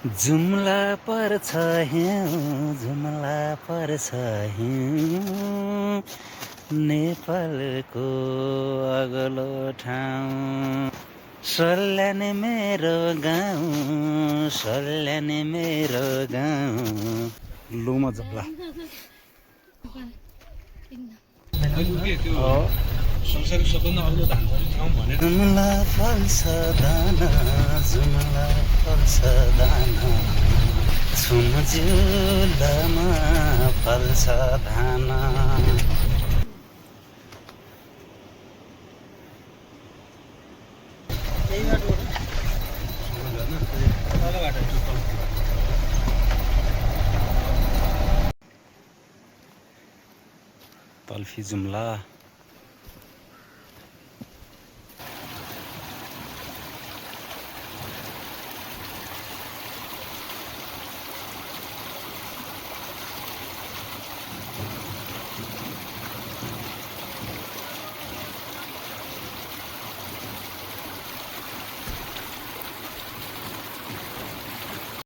जुम्ला पर्छ हिउँ जुम्ला पर्छ हिउँ नेपालको अग्लो ठाउँ सल्यान मेरो गाउँ सल्यान मेरो गाउँ लुमा जुम्ला संसारको सबभन्दा अग्लो धान पर्ने ठाउँ भनेर जुम्ला फल्छ दाना जुम्ला फल्छ दाना छुमजुलामा फल्छ धाना तल्फी जुम्ला